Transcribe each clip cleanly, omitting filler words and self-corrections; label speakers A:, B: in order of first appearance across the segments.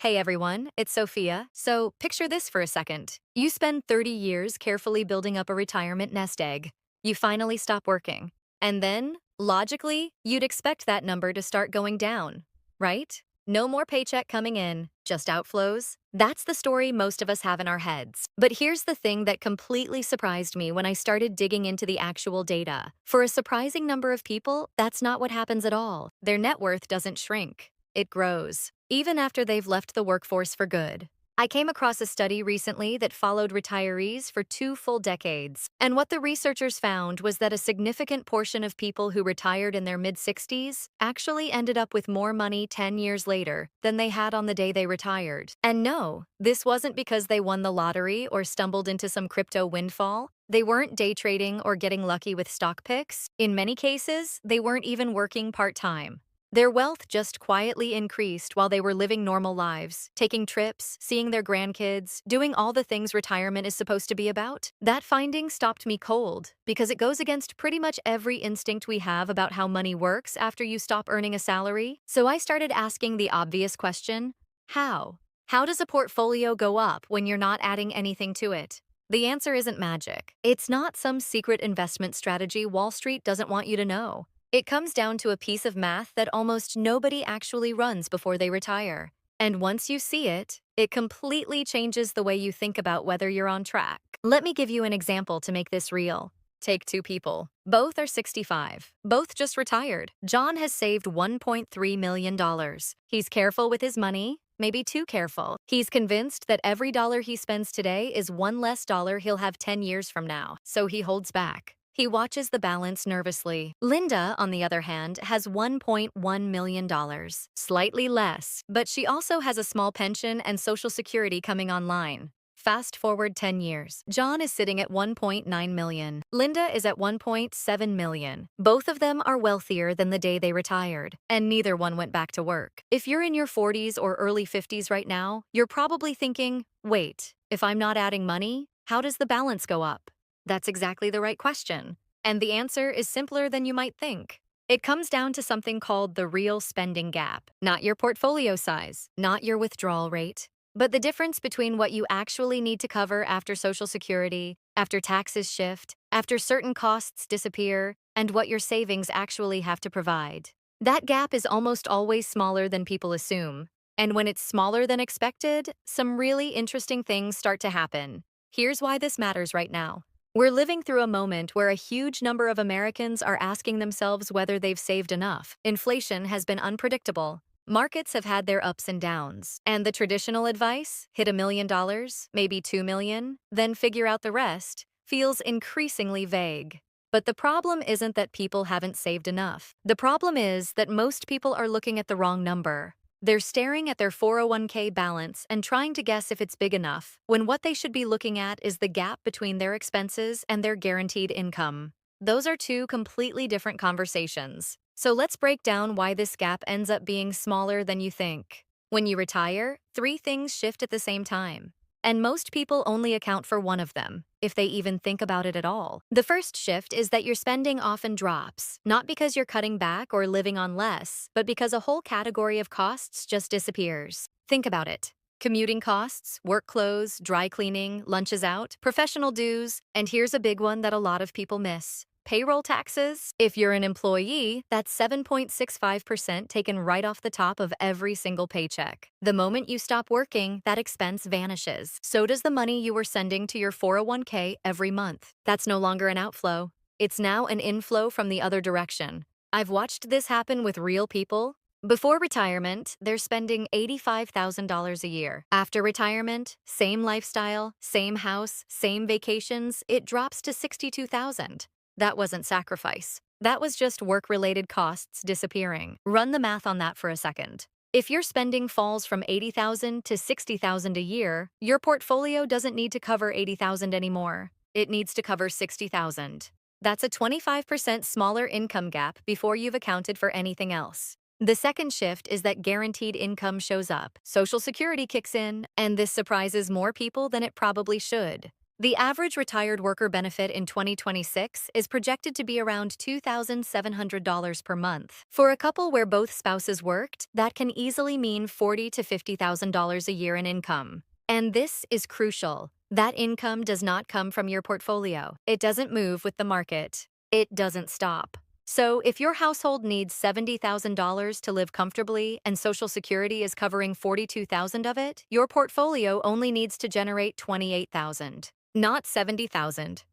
A: Hey everyone, it's Sophia. So, picture this for a second. You spend 30 years carefully building up a retirement nest egg. You finally stop working. And then, logically, you'd expect that number to start going down, right? No more paycheck coming in, just outflows. That's the story most of us have in our heads. But here's the thing that completely surprised me when I started digging into the actual data. For a surprising number of people, that's not what happens at all. Their net worth doesn't shrink. It grows, even after they've left the workforce for good. I came across a study recently that followed retirees for 2 full decades. And what the researchers found was that a significant portion of people who retired in their mid-60s actually ended up with more money 10 years later than they had on the day they retired. And no, this wasn't because they won the lottery or stumbled into some crypto windfall. They weren't day trading or getting lucky with stock picks. In many cases, they weren't even working part-time. Their wealth just quietly increased while they were living normal lives, taking trips, seeing their grandkids, doing all the things retirement is supposed to be about. That finding stopped me cold because it goes against pretty much every instinct we have about how money works after you stop earning a salary. So I started asking the obvious question, how? How does a portfolio go up when you're not adding anything to it? The answer isn't magic. It's not some secret investment strategy Wall Street doesn't want you to know. It comes down to a piece of math that almost nobody actually runs before they retire. And once you see it, it completely changes the way you think about whether you're on track. Let me give you an example to make this real. Take two people. Both are 65. Both just retired. John has saved $1.3 million. He's careful with his money, maybe too careful. He's convinced that every dollar he spends today is one less dollar he'll have 10 years from now, so he holds back. He watches the balance nervously. Linda, on the other hand, has $1.1 million, slightly less, but she also has a small pension and Social Security coming online. Fast forward 10 years. John is sitting at $1.9 million. Linda is at $1.7 million. Both of them are wealthier than the day they retired, and neither one went back to work. If you're in your 40s or early 50s right now, you're probably thinking, wait, if I'm not adding money, how does the balance go up? That's exactly the right question. And the answer is simpler than you might think. It comes down to something called the real spending gap, not your portfolio size, not your withdrawal rate, but the difference between what you actually need to cover after Social Security, after taxes shift, after certain costs disappear, and what your savings actually have to provide. That gap is almost always smaller than people assume. And when it's smaller than expected, some really interesting things start to happen. Here's why this matters right now. We're living through a moment where a huge number of Americans are asking themselves whether they've saved enough. Inflation has been unpredictable. Markets have had their ups and downs. And the traditional advice, hit $1 million, maybe $2 million, then figure out the rest, feels increasingly vague. But the problem isn't that people haven't saved enough. The problem is that most people are looking at the wrong number. They're staring at their 401k balance and trying to guess if it's big enough, when what they should be looking at is the gap between their expenses and their guaranteed income. Those are two completely different conversations. So let's break down why this gap ends up being smaller than you think. When you retire, three things shift at the same time. And most people only account for one of them, if they even think about it at all. The first shift is that your spending often drops, not because you're cutting back or living on less, but because a whole category of costs just disappears. Think about it. Commuting costs, work clothes, dry cleaning, lunches out, professional dues, and here's a big one that a lot of people miss. Payroll taxes. If you're an employee, that's 7.65% taken right off the top of every single paycheck. The moment you stop working, that expense vanishes. So does the money you were sending to your 401k every month. That's no longer an outflow. It's now an inflow from the other direction. I've watched this happen with real people. Before retirement, they're spending $85,000 a year. After retirement, same lifestyle, same house, same vacations, it drops to $62,000. That wasn't sacrifice. That was just work-related costs disappearing. Run the math on that for a second. If your spending falls from $80,000 to $60,000 a year, your portfolio doesn't need to cover $80,000 anymore. It needs to cover $60,000. That's a 25% smaller income gap before you've accounted for anything else. The second shift is that guaranteed income shows up. Social Security kicks in, and this surprises more people than it probably should. The average retired worker benefit in 2026 is projected to be around $2,700 per month. For a couple where both spouses worked, that can easily mean $40,000 to $50,000 a year in income. And this is crucial. That income does not come from your portfolio. It doesn't move with the market. It doesn't stop. So, if your household needs $70,000 to live comfortably and Social Security is covering $42,000 of it, your portfolio only needs to generate $28,000, not $70,000.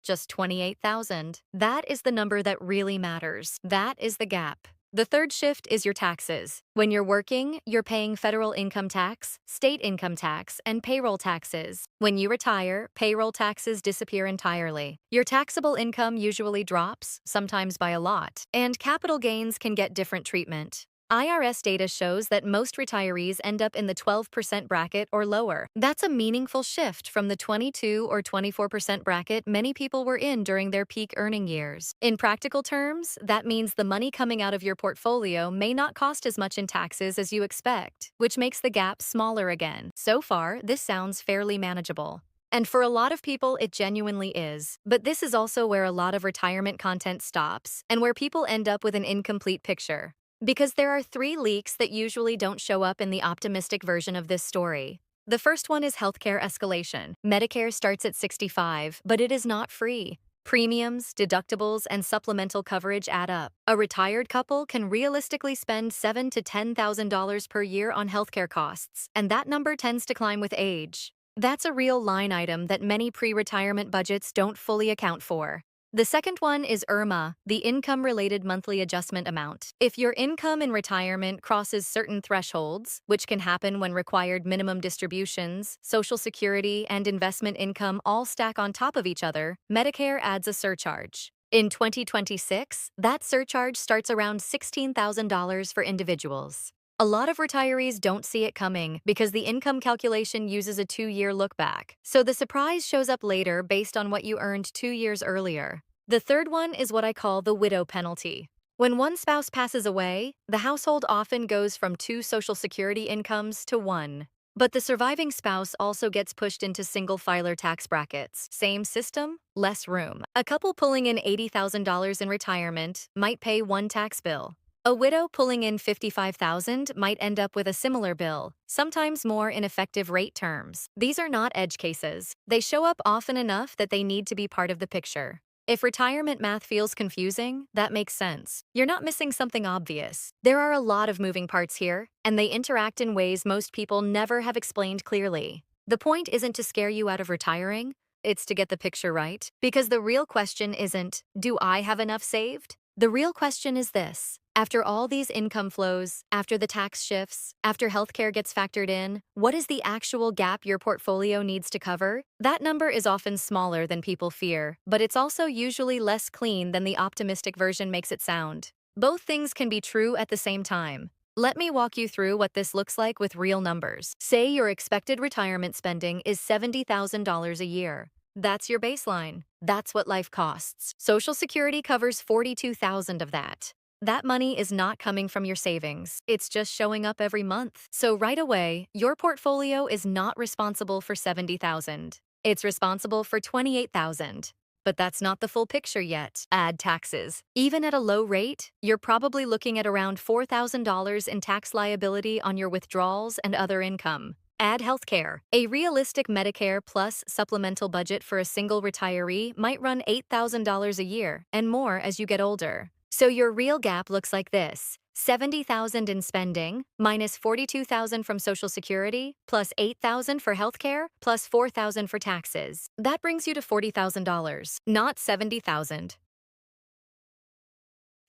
A: Just $28,000. That is the number that really matters. That is the gap. The third shift is your taxes. When you're working, you're paying federal income tax, state income tax, and payroll taxes. When you retire, payroll taxes disappear entirely. Your taxable income usually drops, sometimes by a lot, and capital gains can get different treatment. IRS data shows that most retirees end up in the 12% bracket or lower. That's a meaningful shift from the 22 or 24% bracket many people were in during their peak earning years. In practical terms, that means the money coming out of your portfolio may not cost as much in taxes as you expect, which makes the gap smaller again. So far, this sounds fairly manageable. And for a lot of people, it genuinely is. But this is also where a lot of retirement content stops, and where people end up with an incomplete picture. Because there are three leaks that usually don't show up in the optimistic version of this story. The first one is healthcare escalation. Medicare starts at 65, but it is not free. Premiums, deductibles, and supplemental coverage add up. A retired couple can realistically spend $7,000 to $10,000 per year on healthcare costs, and that number tends to climb with age. That's a real line item that many pre-retirement budgets don't fully account for. The second one is IRMAA, the income-related monthly adjustment amount. If your income in retirement crosses certain thresholds, which can happen when required minimum distributions, Social Security, and investment income all stack on top of each other, Medicare adds a surcharge. In 2026, that surcharge starts around $16,000 for individuals. A lot of retirees don't see it coming because the income calculation uses a 2-year look back. So the surprise shows up later based on what you earned 2 years earlier. The third one is what I call the widow penalty. When one spouse passes away, the household often goes from 2 Social Security incomes to 1. But the surviving spouse also gets pushed into single filer tax brackets. Same system, less room. A couple pulling in $80,000 in retirement might pay one tax bill. A widow pulling in $55,000 might end up with a similar bill, sometimes more in effective rate terms. These are not edge cases. They show up often enough that they need to be part of the picture. If retirement math feels confusing, that makes sense. You're not missing something obvious. There are a lot of moving parts here, and they interact in ways most people never have explained clearly. The point isn't to scare you out of retiring, it's to get the picture right. Because the real question isn't, do I have enough saved? The real question is this. After all these income flows, after the tax shifts, after healthcare gets factored in, what is the actual gap your portfolio needs to cover? That number is often smaller than people fear, but it's also usually less clean than the optimistic version makes it sound. Both things can be true at the same time. Let me walk you through what this looks like with real numbers. Say your expected retirement spending is $70,000 a year. That's your baseline. That's what life costs. Social Security covers $42,000 of that. That money is not coming from your savings. It's just showing up every month. So right away, your portfolio is not responsible for $70,000. It's responsible for $28,000. But that's not the full picture yet. Add taxes. Even at a low rate, you're probably looking at around $4,000 in tax liability on your withdrawals and other income. Add healthcare. A realistic Medicare plus supplemental budget for a single retiree might run $8,000 a year and more as you get older. So your real gap looks like this. $70,000 in spending, minus $42,000 from Social Security, plus $8,000 for healthcare, plus $4,000 for taxes. That brings you to $40,000, not $70,000.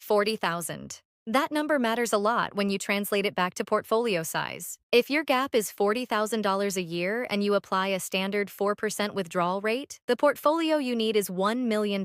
A: $40,000. That number matters a lot when you translate it back to portfolio size. If your gap is $40,000 a year and you apply a standard 4% withdrawal rate, the portfolio you need is $1 million.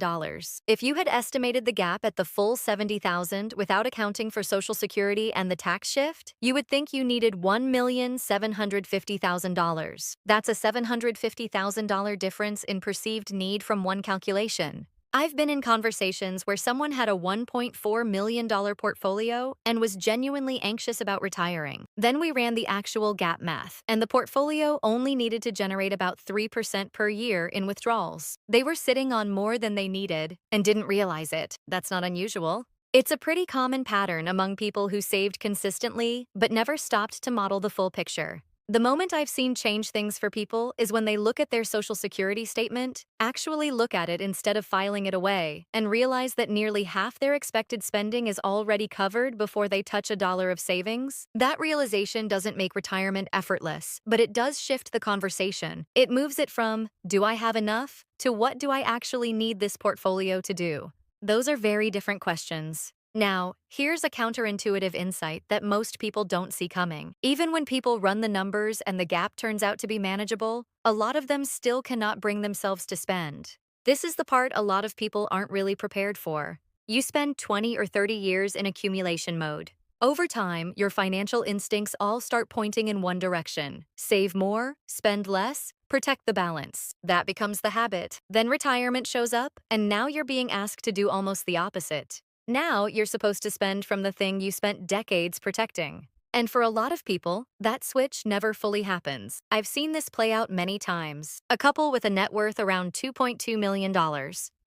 A: If you had estimated the gap at the full $70,000 without accounting for Social Security and the tax shift, you would think you needed $1,750,000. That's a $750,000 difference in perceived need from one calculation. I've been in conversations where someone had a $1.4 million portfolio and was genuinely anxious about retiring. Then we ran the actual gap math, and the portfolio only needed to generate about 3% per year in withdrawals. They were sitting on more than they needed and didn't realize it. That's not unusual. It's a pretty common pattern among people who saved consistently but never stopped to model the full picture. The moment I've seen change things for people is when they look at their Social Security statement, actually look at it instead of filing it away, and realize that nearly half their expected spending is already covered before they touch a dollar of savings. That realization doesn't make retirement effortless, but it does shift the conversation. It moves it from, do I have enough, to what do I actually need this portfolio to do? Those are very different questions. Now, here's a counterintuitive insight that most people don't see coming. Even when people run the numbers and the gap turns out to be manageable, a lot of them still cannot bring themselves to spend. This is the part a lot of people aren't really prepared for. You spend 20 or 30 years in accumulation mode. Over time, your financial instincts all start pointing in one direction. Save more, spend less, protect the balance. That becomes the habit. Then retirement shows up, and now you're being asked to do almost the opposite. Now you're supposed to spend from the thing you spent decades protecting. And for a lot of people, that switch never fully happens. I've seen this play out many times. A couple with a net worth around $2.2 million.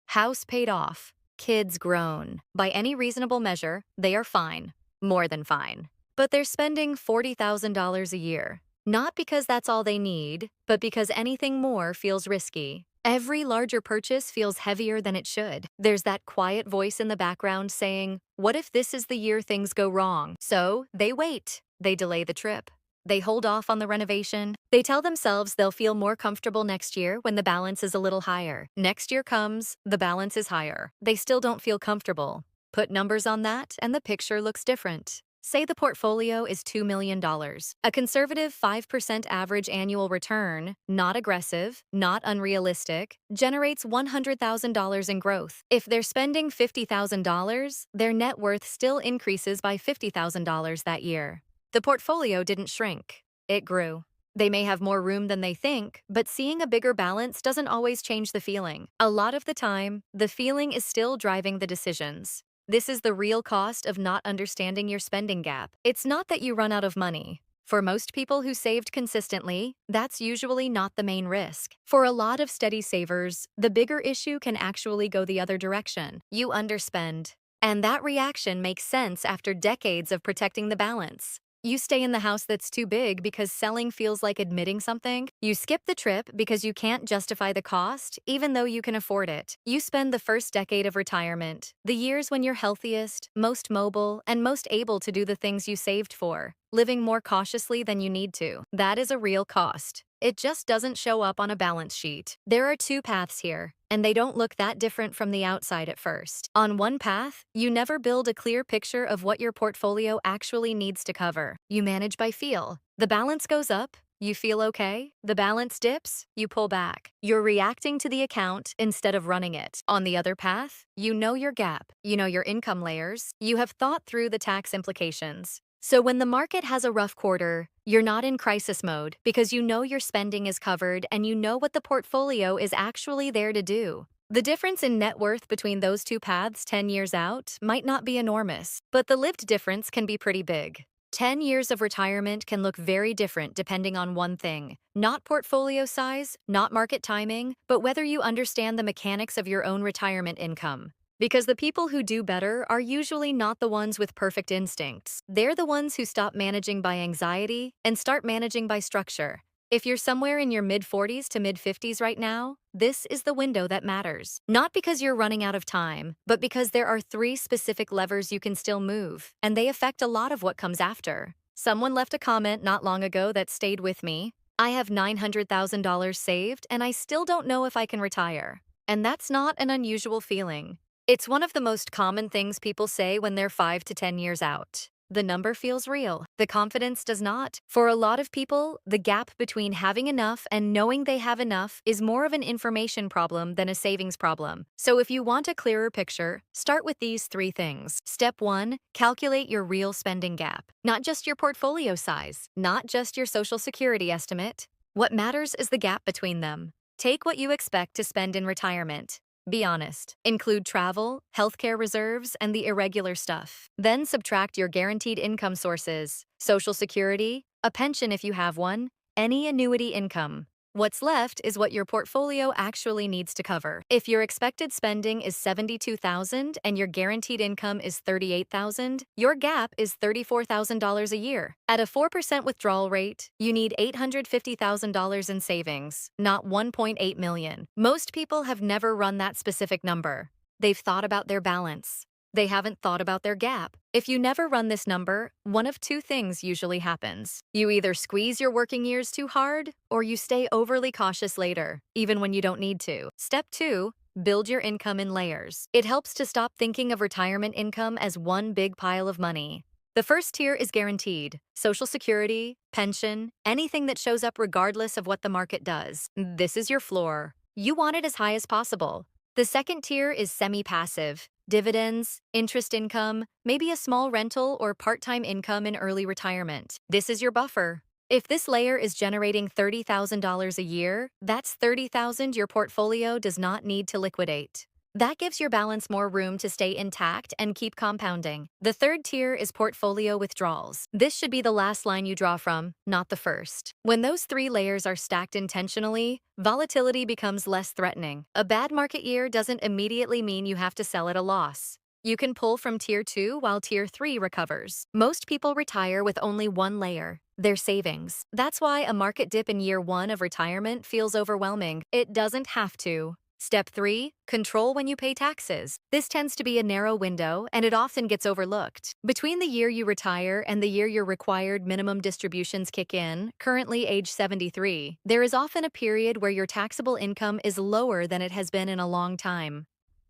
A: House paid off. Kids grown. By any reasonable measure, they are fine. More than fine. But they're spending $40,000 a year. Not because that's all they need, but because anything more feels risky. Every larger purchase feels heavier than it should. There's that quiet voice in the background saying, what if this is the year things go wrong? So they wait. They delay the trip. They hold off on the renovation. They tell themselves they'll feel more comfortable next year when the balance is a little higher. Next year comes, the balance is higher. They still don't feel comfortable. Put numbers on that, and the picture looks different. Say the portfolio is $2 million. A conservative 5% average annual return, not aggressive, not unrealistic, generates $100,000 in growth. If they're spending $50,000, their net worth still increases by $50,000 that year. The portfolio didn't shrink. It grew. They may have more room than they think, but seeing a bigger balance doesn't always change the feeling. A lot of the time, the feeling is still driving the decisions. This is the real cost of not understanding your spending gap. It's not that you run out of money. For most people who saved consistently, that's usually not the main risk. For a lot of steady savers, the bigger issue can actually go the other direction. You underspend. And that reaction makes sense after decades of protecting the balance. You stay in the house that's too big because selling feels like admitting something. You skip the trip because you can't justify the cost, even though you can afford it. You spend the first decade of retirement, the years when you're healthiest, most mobile, and most able to do the things you saved for, living more cautiously than you need to. That is a real cost. It just doesn't show up on a balance sheet. There are two paths here, and they don't look that different from the outside at first. On one path, you never build a clear picture of what your portfolio actually needs to cover. You manage by feel. The balance goes up, you feel okay. The balance dips, you pull back. You're reacting to the account instead of running it. On the other path, you know your gap, you know your income layers, you have thought through the tax implications. So when the market has a rough quarter, you're not in crisis mode because you know your spending is covered and you know what the portfolio is actually there to do. The difference in net worth between those two paths 10 years out might not be enormous, but the lived difference can be pretty big. 10 years of retirement can look very different depending on one thing. Not portfolio size, not market timing, but whether you understand the mechanics of your own retirement income. Because the people who do better are usually not the ones with perfect instincts. They're the ones who stop managing by anxiety and start managing by structure. If you're somewhere in your mid-40s to mid-50s right now, this is the window that matters. Not because you're running out of time, but because there are 3 specific levers you can still move, and they affect a lot of what comes after. Someone left a comment not long ago that stayed with me. I have $900,000 saved, and I still don't know if I can retire. And that's not an unusual feeling. It's one of the most common things people say when they're 5 to 10 years out. The number feels real. The confidence does not. For a lot of people, the gap between having enough and knowing they have enough is more of an information problem than a savings problem. So if you want a clearer picture, start with these 3 things. Step 1, calculate your real spending gap. Not just your portfolio size, not just your Social Security estimate. What matters is the gap between them. Take what you expect to spend in retirement. Be honest. Include travel, healthcare reserves, and the irregular stuff. Then subtract your guaranteed income sources, Social Security, a pension if you have one, any annuity income. What's left is what your portfolio actually needs to cover. If your expected spending is $72,000 and your guaranteed income is $38,000, your gap is $34,000 a year. At a 4% withdrawal rate, you need $850,000 in savings, not $1.8 million. Most people have never run that specific number. They've thought about their balance. They haven't thought about their gap. If you never run this number, one of two things usually happens. You either squeeze your working years too hard, or you stay overly cautious later, even when you don't need to. Step 2. Build your income in layers. It helps to stop thinking of retirement income as one big pile of money. The first tier is guaranteed. Social Security, pension, anything that shows up regardless of what the market does. This is your floor. You want it as high as possible. The second tier is semi-passive. Dividends, interest income, maybe a small rental or part-time income in early retirement. This is your buffer. If this layer is generating $30,000 a year, that's $30,000 your portfolio does not need to liquidate. That gives your balance more room to stay intact and keep compounding. The third tier is portfolio withdrawals. This should be the last line you draw from, not the first. When those three layers are stacked intentionally, volatility becomes less threatening. A bad market year doesn't immediately mean you have to sell at a loss. You can pull from Tier 2 while Tier 3 recovers. Most people retire with only one layer, their savings. That's why a market dip in year 1 of retirement feels overwhelming. It doesn't have to. Step 3. Control when you pay taxes. This tends to be a narrow window, and it often gets overlooked. Between the year you retire and the year your required minimum distributions kick in, currently age 73, there is often a period where your taxable income is lower than it has been in a long time.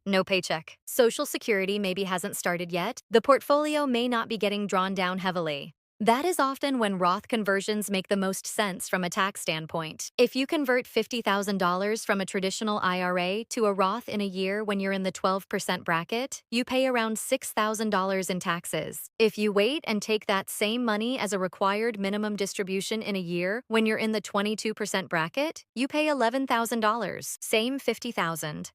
A: No paycheck. Social Security maybe hasn't started yet. The portfolio may not be getting drawn down heavily. That is often when Roth conversions make the most sense from a tax standpoint. If you convert $50,000 from a traditional IRA to a Roth in a year when you're in the 12% bracket, you pay around $6,000 in taxes. If you wait and take that same money as a required minimum distribution in a year when you're in the 22% bracket, you pay $11,000. Same $50,000.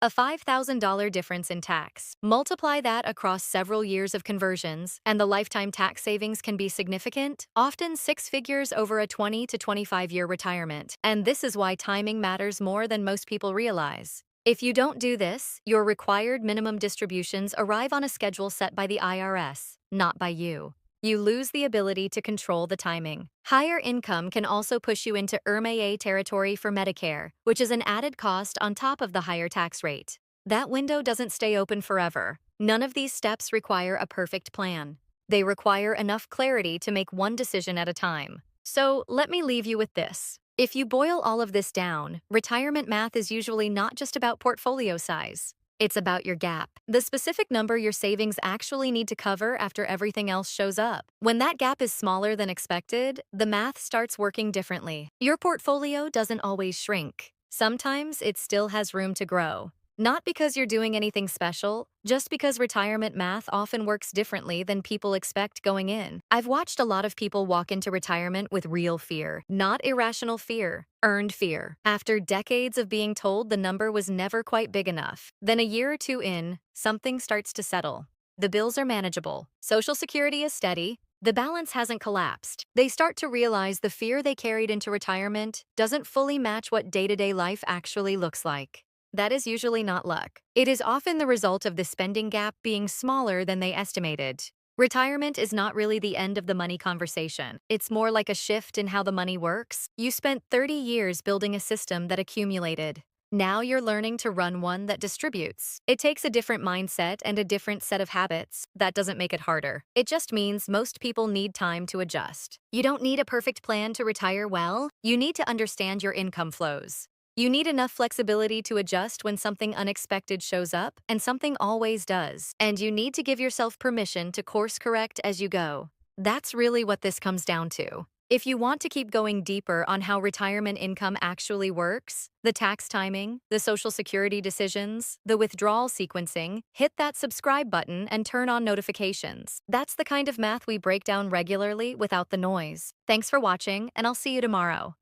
A: A $5,000 difference in tax. Multiply that across several years of conversions, and the lifetime tax savings can be significant, often 6 figures over a 20 to 25-year retirement. And this is why timing matters more than most people realize. If you don't do this, your required minimum distributions arrive on a schedule set by the IRS, not by you. You lose the ability to control the timing. Higher income can also push you into IRMAA territory for Medicare, which is an added cost on top of the higher tax rate. That window doesn't stay open forever. None of these steps require a perfect plan. They require enough clarity to make one decision at a time. So let me leave you with this. If you boil all of this down, retirement math is usually not just about portfolio size. It's about your gap, the specific number your savings actually need to cover after everything else shows up. When that gap is smaller than expected, the math starts working differently. Your portfolio doesn't always shrink. Sometimes it still has room to grow. Not because you're doing anything special, just because retirement math often works differently than people expect going in. I've watched a lot of people walk into retirement with real fear, not irrational fear, earned fear. After decades of being told the number was never quite big enough, then a year or two in, something starts to settle. The bills are manageable. Social Security is steady. The balance hasn't collapsed. They start to realize the fear they carried into retirement doesn't fully match what day-to-day life actually looks like. That is usually not luck. It is often the result of the spending gap being smaller than they estimated. Retirement is not really the end of the money conversation. It's more like a shift in how the money works. You spent 30 years building a system that accumulated. Now you're learning to run one that distributes. It takes a different mindset and a different set of habits. That doesn't make it harder. It just means most people need time to adjust. You don't need a perfect plan to retire well. You need to understand your income flows. You need enough flexibility to adjust when something unexpected shows up, and something always does. And you need to give yourself permission to course correct as you go. That's really what this comes down to. If you want to keep going deeper on how retirement income actually works, the tax timing, the Social Security decisions, the withdrawal sequencing, hit that subscribe button and turn on notifications. That's the kind of math we break down regularly without the noise. Thanks for watching, and I'll see you tomorrow.